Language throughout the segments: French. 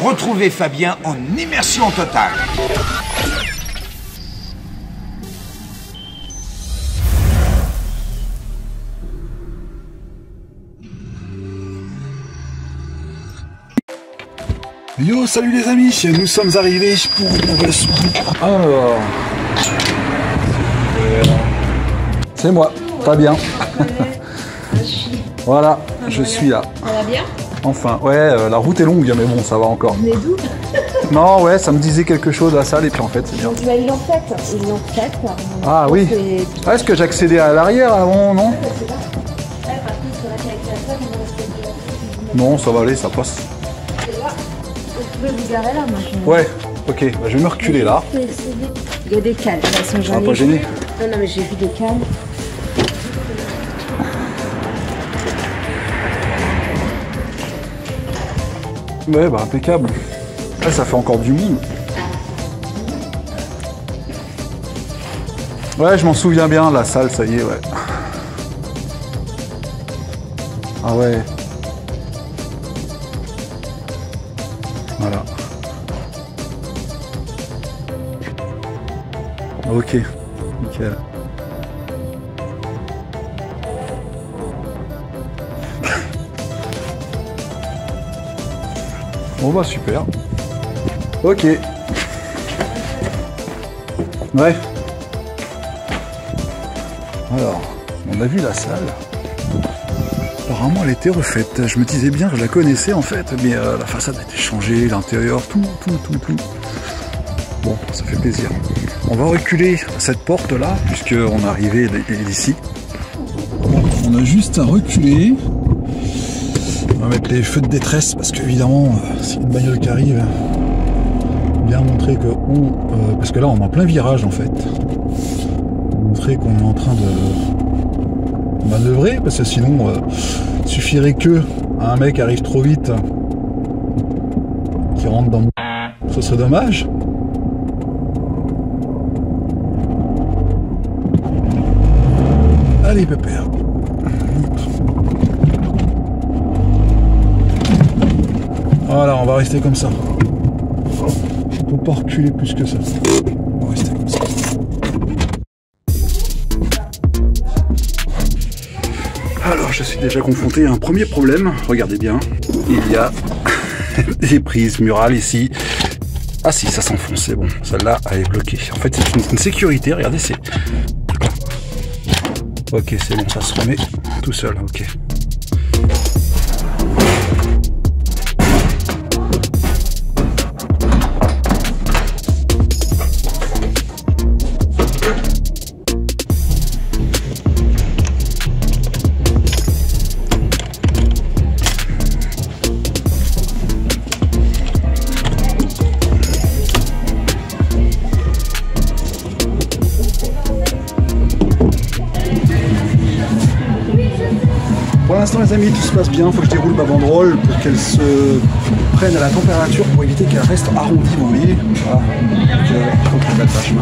Retrouvez Fabien en immersion totale. Yo, salut les amis, nous sommes arrivés pour une nouvelle soirée. Alors, c'est moi, Fabien. Voilà, je suis là. Ça va bien? Enfin, ouais, la route est longue, mais bon, ça va encore. Mais d'où? Non, ouais, ça me disait quelque chose la salle, et puis en fait, c'est bien. Tu vas, ils l'ont faite. Ils l'ont faite. Ah oui. Ah, est-ce que j'accédais à l'arrière avant, non? Non, ça va aller, ça passe. Vous pouvez vous garer là, moi. Ouais, ok, bah, je vais me reculer là. Il y a des cales, elles sont Ça va pas gêner. Non, non, mais j'ai vu des cales. Ouais, bah impeccable. Là, ça fait encore du monde. Ouais, je m'en souviens bien, la salle, ça y est, ouais. Ah ouais. Voilà. Ok, nickel. Bon bah super. Ok. Ouais. Alors, on a vu la salle. Apparemment elle était refaite. Je me disais bien que je la connaissais en fait, mais la façade a été changée, l'intérieur, tout. Bon, ça fait plaisir. On va reculer cette porte là, puisqu'on est arrivé d'ici. On a juste à reculer. On va mettre les feux de détresse parce qu'évidemment, s'il y a une bagnole qui arrive, bien montrer que parce que là on est en plein virage en fait. Montrer qu'on est en train de manœuvrer parce que sinon, il suffirait que un mec arrive trop vite, qui rentre dans mon... Ça serait dommage. Allez pépère. Voilà, on va rester comme ça. On peut pas reculer plus que ça. On va rester comme ça. Alors, je suis déjà confronté à un premier problème. Regardez bien, il y a des prises murales ici. Ah si, ça s'enfonce, c'est bon. Celle-là, elle est bloquée. En fait, c'est une sécurité. Regardez, c'est... Ok, c'est bon, ça se remet tout seul. Ok. Pour l'instant les amis, tout se passe bien, il faut que je déroule ma banderole pour qu'elle se prenne à la température pour éviter qu'elle reste arrondie, vous voyez. Voilà. Donc, il faut que je mette à chemin.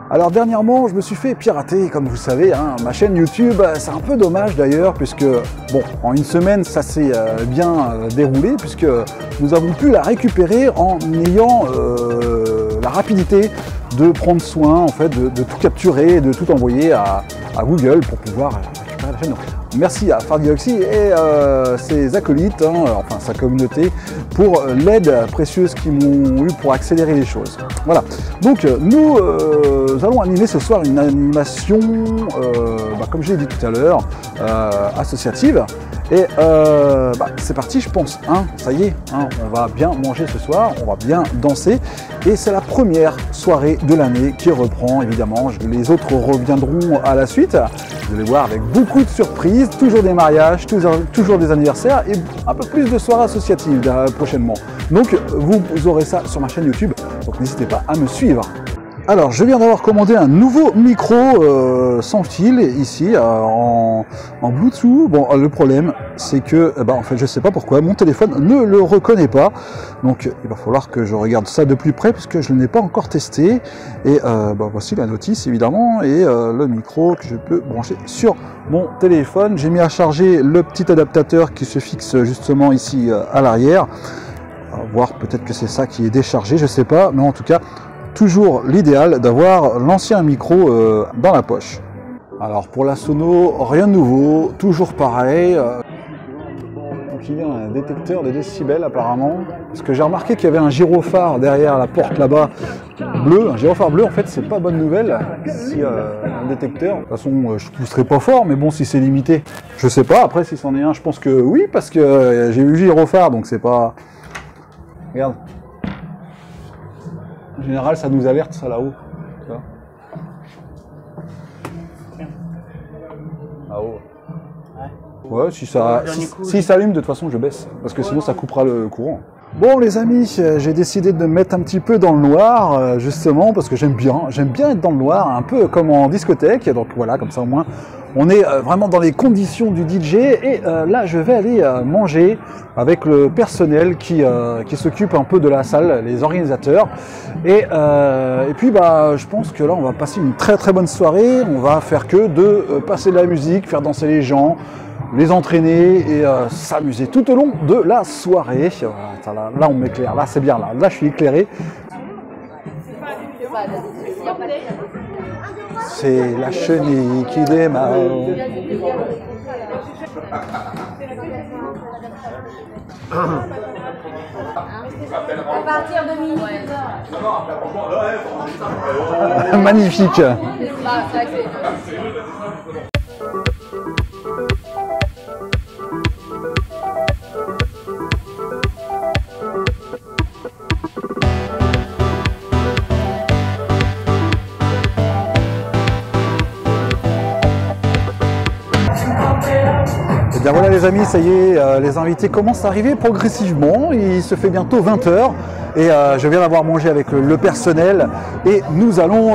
Alors dernièrement, je me suis fait pirater, comme vous le savez, hein, ma chaîne YouTube. C'est un peu dommage d'ailleurs, puisque bon, en une semaine, ça s'est bien déroulé, puisque nous avons pu la récupérer en ayant la rapidité de prendre soin, en fait, de tout capturer et de tout envoyer à Google pour pouvoir récupérer la chaîne. Donc, merci à Fardioxy et ses acolytes, hein, enfin sa communauté, pour l'aide précieuse qu'ils m'ont eu pour accélérer les choses. Voilà. Donc nous allons animer ce soir une animation, comme je l'ai dit tout à l'heure, associative. Et c'est parti, je pense. Hein, ça y est, hein, on va bien manger ce soir, on va bien danser. Et c'est la première soirée de l'année qui reprend, évidemment. Les autres reviendront à la suite. Vous allez voir avec beaucoup de surprises, toujours des mariages, toujours des anniversaires et un peu plus de soirées associatives prochainement. Donc vous aurez ça sur ma chaîne YouTube, donc n'hésitez pas à me suivre. Alors, je viens d'avoir commandé un nouveau micro sans fil ici en Bluetooth. Bon, le problème, c'est que, en fait, je sais pas pourquoi, mon téléphone ne le reconnaît pas. Donc, il va falloir que je regarde ça de plus près puisque je ne l'ai pas encore testé. Et voici la notice, évidemment, et le micro que je peux brancher sur mon téléphone. J'ai mis à charger le petit adaptateur qui se fixe justement ici à l'arrière. On va voir, peut-être que c'est ça qui est déchargé, je sais pas, mais en tout cas, toujours l'idéal d'avoir l'ancien micro dans la poche. Alors pour la sono, rien de nouveau, toujours pareil. Donc il y a un détecteur de décibels apparemment. Parce que j'ai remarqué qu'il y avait un gyrophare derrière la porte là-bas, bleu. Un gyrophare bleu, en fait, c'est pas bonne nouvelle. Si un détecteur, de toute façon, je pousserai pas fort, mais bon, si c'est limité, je sais pas. Après, si c'en est un, je pense que oui, parce que j'ai vu gyrophare, donc c'est pas... Regarde. En général, ça nous alerte, ça là-haut. Là-haut. Ouais, si ça s'allume, de toute façon, je baisse. Parce que sinon, ça coupera le courant. Bon, les amis, j'ai décidé de me mettre un petit peu dans le noir, justement, parce que j'aime bien être dans le noir, un peu comme en discothèque. Donc voilà, comme ça au moins, on est vraiment dans les conditions du DJ. Et là, je vais aller manger avec le personnel qui s'occupe un peu de la salle, les organisateurs. Et puis, je pense que là, on va passer une très très bonne soirée. On va faire que de passer de la musique, faire danser les gens, les entraîner et s'amuser tout au long de la soirée. Là on m'éclaire, là c'est bien, là je suis éclairé. C'est la chenille qui démarre. À partir de minuit. Magnifique. Et bien voilà les amis, ça y est, les invités commencent à arriver progressivement, il se fait bientôt 20 h et je viens d'avoir mangé avec le personnel et nous allons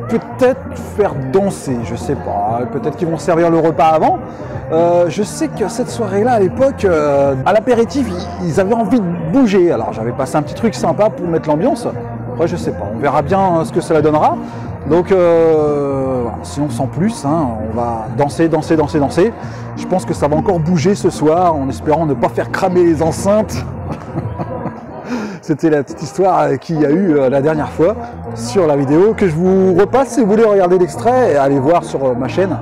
peut-être faire danser, je sais pas, peut-être qu'ils vont servir le repas avant. Je sais que cette soirée-là, à l'époque, à l'apéritif, ils avaient envie de bouger, alors j'avais passé un petit truc sympa pour mettre l'ambiance. Après je sais pas, on verra bien ce que cela donnera. Donc sinon sans plus, hein, on va danser. Je pense que ça va encore bouger ce soir en espérant ne pas faire cramer les enceintes. C'était la petite histoire qu'il y a eu la dernière fois sur la vidéo que je vous repasse si vous voulez regarder l'extrait et aller voir sur ma chaîne.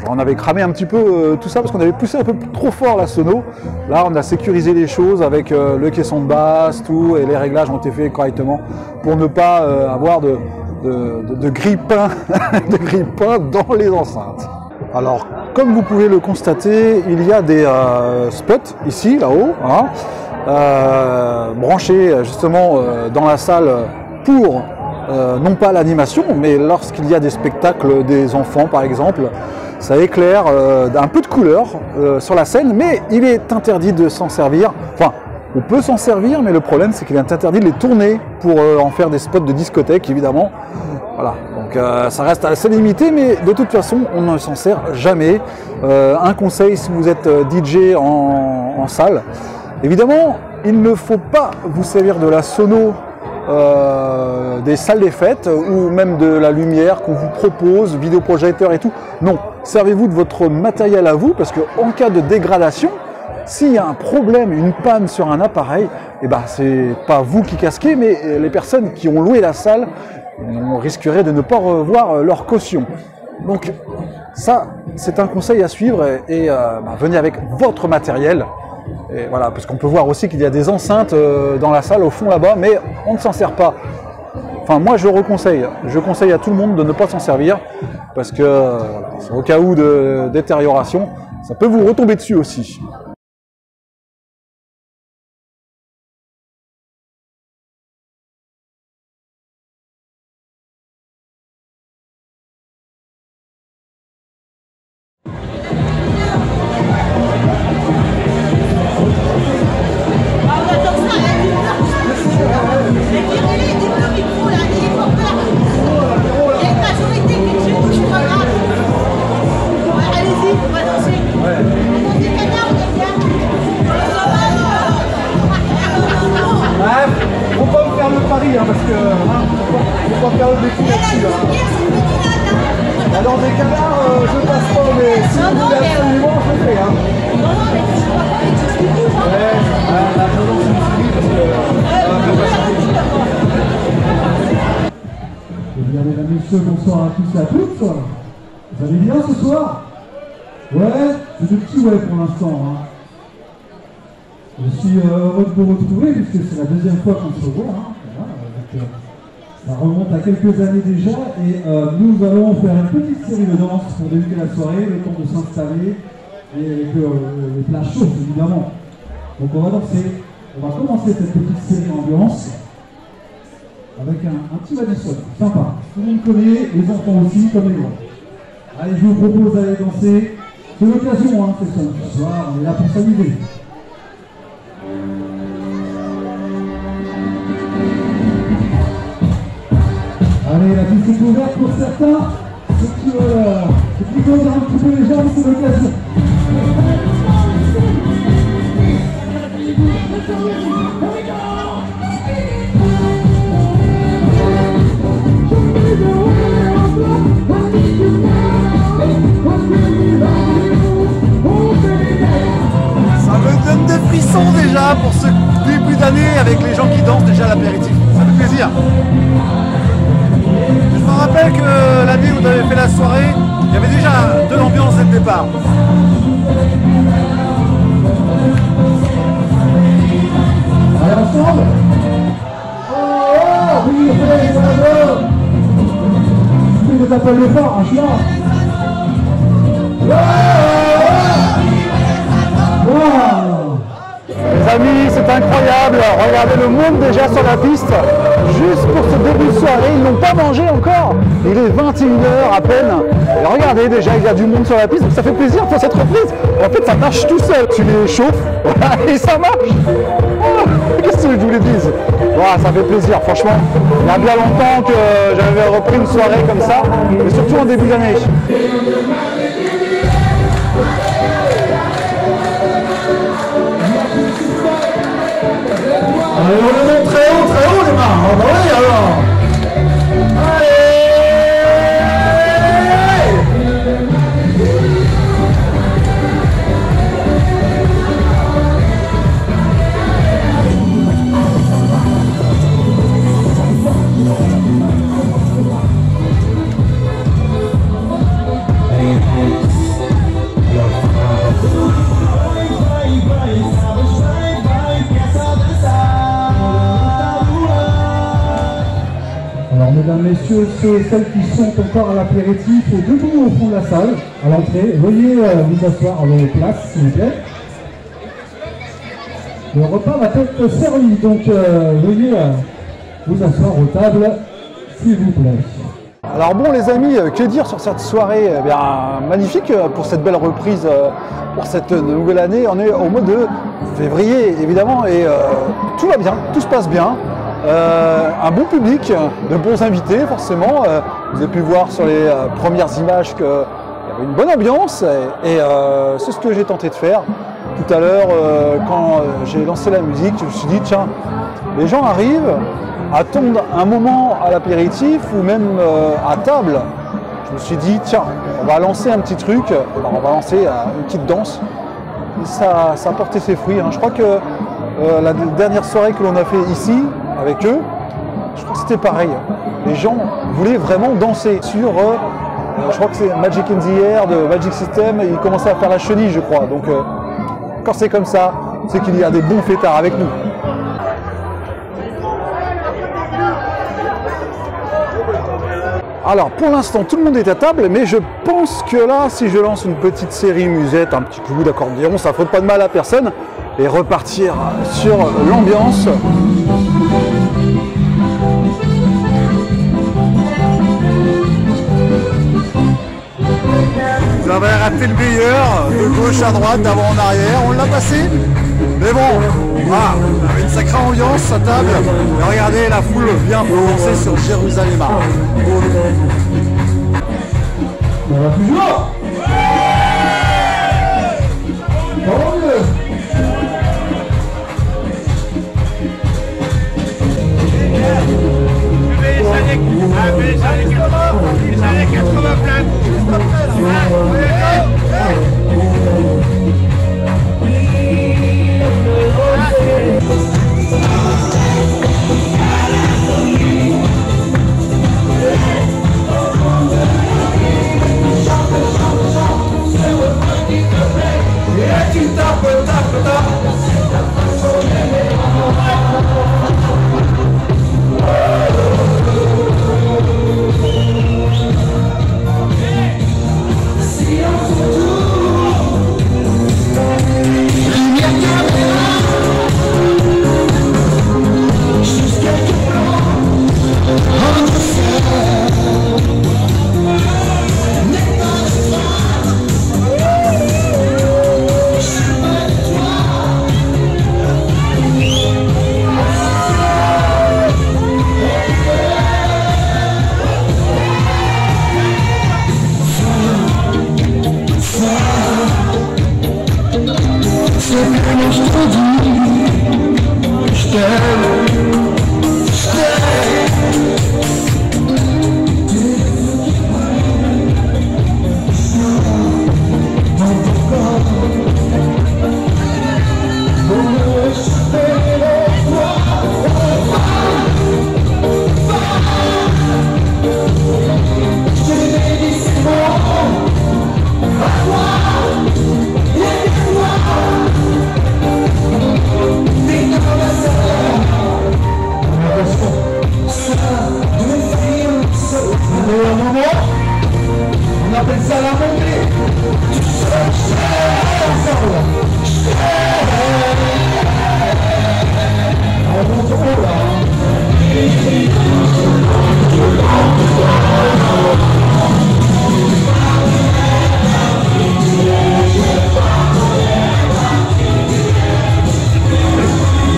J'en avais cramé un petit peu tout ça parce qu'on avait poussé un peu trop fort la sono. Là, on a sécurisé les choses avec le caisson de basse, tout, et les réglages ont été faits correctement pour ne pas avoir de grille-pain dans les enceintes. Alors, comme vous pouvez le constater, il y a des spots ici, là-haut, hein, branchés justement dans la salle pour non pas l'animation, mais lorsqu'il y a des spectacles des enfants par exemple, ça éclaire un peu de couleur sur la scène, mais il est interdit de s'en servir. Enfin, on peut s'en servir, mais le problème c'est qu'il est interdit de les tourner pour en faire des spots de discothèque, évidemment. Voilà, donc ça reste assez limité, mais de toute façon, on ne s'en sert jamais. Un conseil si vous êtes DJ en salle, évidemment, il ne faut pas vous servir de la sono des salles des fêtes ou même de la lumière qu'on vous propose, vidéoprojecteur et tout. Non, servez-vous de votre matériel à vous, parce qu'en cas de dégradation, s'il y a un problème, une panne sur un appareil, eh ben, c'est pas vous qui casquez, mais les personnes qui ont loué la salle risqueraient de ne pas revoir leur caution. Donc ça, c'est un conseil à suivre et venez avec votre matériel. Et voilà, parce qu'on peut voir aussi qu'il y a des enceintes dans la salle au fond là-bas, mais on ne s'en sert pas. enfin moi je reconseille. Je conseille à tout le monde de ne pas s'en servir parce que voilà, au cas où de détérioration, ça peut vous retomber dessus aussi. Parce que faut pas faire le défi là-dessus. Dans des cas-là, je passe pas, mais si vous voulez absolument, je le fais. Non, mais tu sais pas comment tu expliques. Ouais, là, je lance une série parce que. Eh bien, mesdames et messieurs, bonsoir à tous et à toutes. Vous allez bien ce soir? Ouais, c'est des petits ouais pour l'instant. Je suis heureux de vous retrouver puisque c'est la deuxième fois qu'on se revoit. Ça remonte à quelques années déjà et nous allons faire une petite série de danse pour débuter la soirée, le temps de s'installer et avec les plats chauds évidemment. Donc on va danser, on va commencer cette petite série ambiance avec un petit Madison, sympa. Tout le monde connaît, les enfants aussi comme les grands. Allez, je vous propose d'aller danser, c'est l'occasion, hein, c'est ça, ce soir, on est là pour s'amuser. Allez, la piste est ouverte pour certains. Ceux qui posent un petit peu les jambes, c'est l'occasion. Ça me donne des frissons déjà pour ce début d'année avec les gens qui dansent déjà à l'apéritif. Ça fait plaisir. Je me rappelle que l'année où on avait fait la soirée, il y avait déjà de l'ambiance dès le départ. Allez, ensemble. Oh, oui, bravo. Je vous appelle le fort, je suis là. Wow. Les amis, c'est incroyable. Regardez le monde déjà sur la piste. Juste pour ce début de soirée, ils n'ont pas mangé encore. Il est 21h à peine. Et regardez déjà, il y a du monde sur la piste. Donc ça fait plaisir pour cette reprise. En fait, ça marche tout seul. Tu les chauffes et ça marche. Oh, qu'est-ce que je vous le dise? Voilà, ça fait plaisir. Franchement, il y a bien longtemps que j'avais repris une soirée comme ça. Et surtout en début d'année. Allez, on le monte très haut les mains. On va aller alors. Mesdames, messieurs, ceux et celles qui sont encore à l'apéritif et debout au fond de la salle, à l'entrée, veuillez vous asseoir à vos places, s'il vous plaît. Le repas va être servi, donc veuillez vous asseoir aux tables, s'il vous plaît. Alors bon les amis, que dire sur cette soirée magnifique pour cette belle reprise pour cette nouvelle année. On est au mois de février évidemment et tout va bien, tout se passe bien. Un bon public, de bons invités forcément. Vous avez pu voir sur les premières images qu'il y avait une bonne ambiance et c'est ce que j'ai tenté de faire. Tout à l'heure, quand j'ai lancé la musique, je me suis dit tiens, les gens arrivent, attendent un moment à l'apéritif ou même à table. Je me suis dit tiens, on va lancer un petit truc, on va lancer une petite danse. Et ça a porté ses fruits. Je crois que la dernière soirée que l'on a fait ici, avec eux, je crois que c'était pareil. Les gens voulaient vraiment danser sur, je crois que c'est Magic in the Air de Magic System, ils commençaient à faire la chenille, je crois. Donc, quand c'est comme ça, c'est qu'il y a des bons fêtards avec nous. Alors pour l'instant tout le monde est à table, mais je pense que là, si je lance une petite série musette, un petit coup d'accordéon, ça ne ferait pas de mal à personne, et repartir sur l'ambiance. Vous avez raté le meilleur, de gauche à droite, d'avant en arrière, on l'a passé. Mais bon, voilà, on avait une sacrée ambiance à table. Et regardez, la foule vient pour danser sur Jérusalem. On va toujours. Tant mieux. Les années 80 plein. On appelle ça la montée. On monte haut là.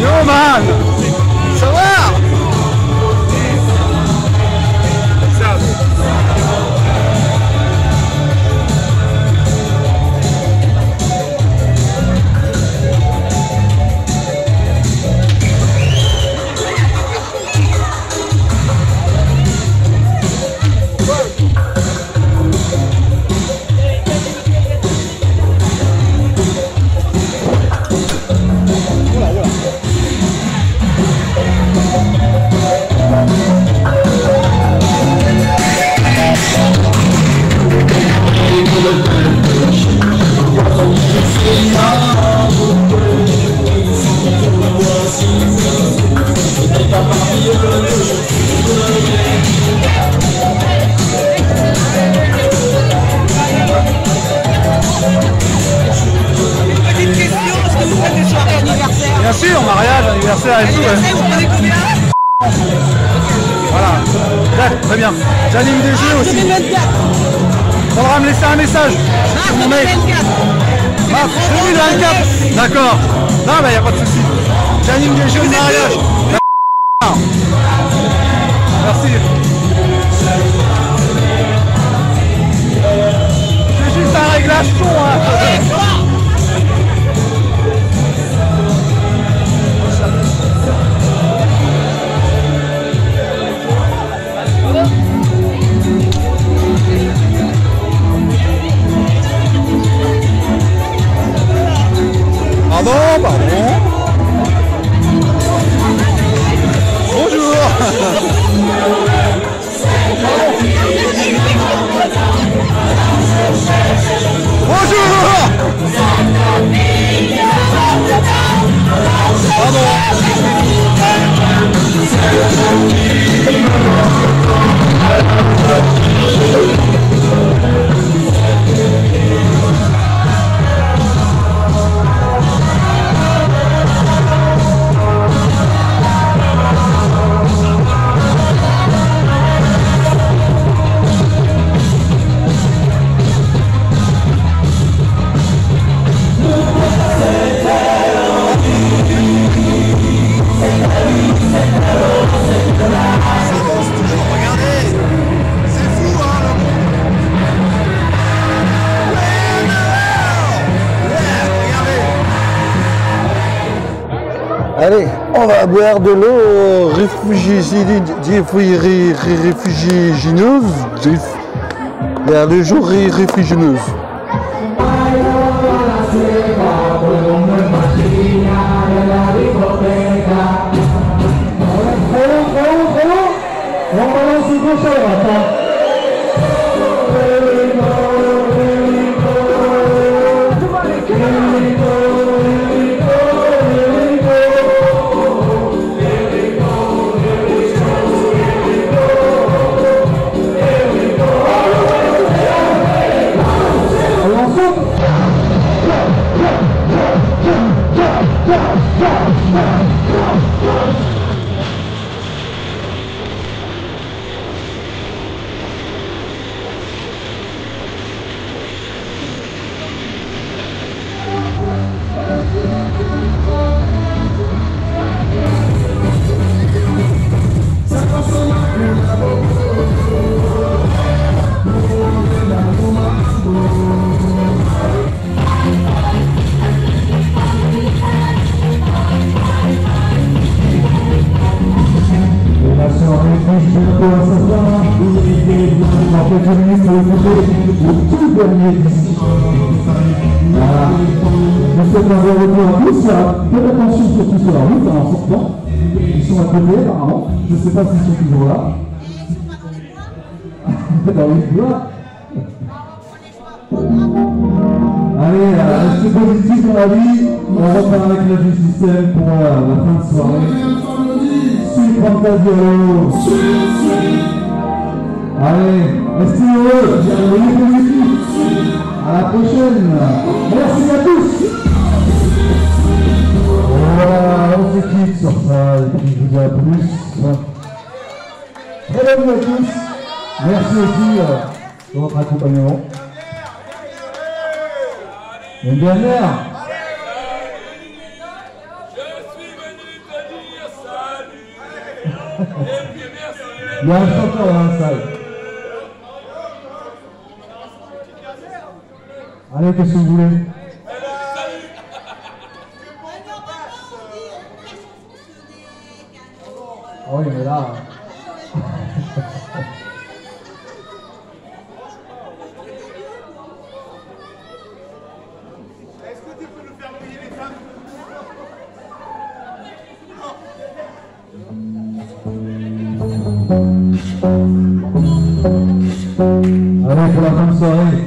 Yo man, ça va? Bien sûr, mariage, anniversaire et tout. Ouais. Voilà, ouais, très bien. J'anime des jeux aussi. 2024. Faudra me laisser un message. Sur mon mail. 2024. Ah, 2024. D'accord. Non, bah y a pas de souci. J'anime des jeux de mariage. Merci. C'est juste un réglage son, hein. Pardon, pardon. Bonjour. Bonjour. Allez, on va boire de l'eau réfrigéreuse. Le jour réfrigéreuse. On balance le gauche à droite. Faites un retour à tous, faites attention surtout sur la route en sortant. Ils sont à côté apparemment, je ne sais pas s'ils sont toujours là. Allez, restez positif dans la vie, on repart avec le système pour la fin de soirée. Suis Fantasio. Allez, restez heureux, soyez positifs. À la prochaine. Merci à tous. Voilà, on se quitte sur ça et puis je vous dis à plus. Très bonne nuit à tous. Merci aussi de votre accompagnement. Une dernière. Il y a un chanteur dans la salle. Allez, qu'est-ce que vous voulez? Ah oui, mais là... Est-ce que tu peux nous faire mouiller les femmes? Allez, pour la fin de soirée.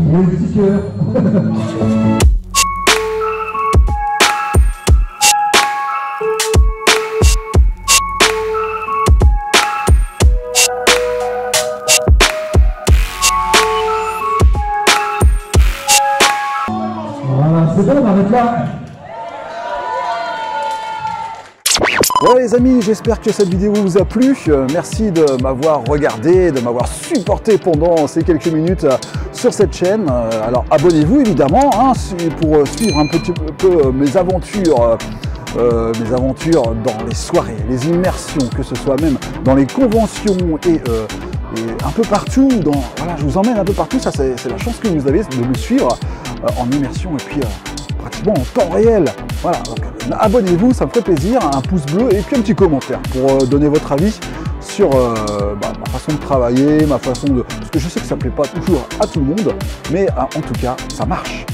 Le petit cœur. Voilà, c'est bon, on arrête là. Voilà les amis, j'espère que cette vidéo vous a plu. Merci de m'avoir regardé, de m'avoir supporté pendant ces quelques minutes sur cette chaîne. Alors abonnez-vous évidemment hein, pour suivre un petit peu mes aventures dans les soirées, les immersions, que ce soit même dans les conventions et un peu partout. Voilà, je vous emmène un peu partout, ça c'est la chance que vous avez de me suivre en immersion et puis pratiquement en temps réel. Voilà, donc abonnez-vous, ça me ferait plaisir, un pouce bleu et puis un petit commentaire pour donner votre avis sur ma façon de travailler, ma façon de... Parce que je sais que ça ne plaît pas toujours à tout le monde, mais en tout cas, ça marche.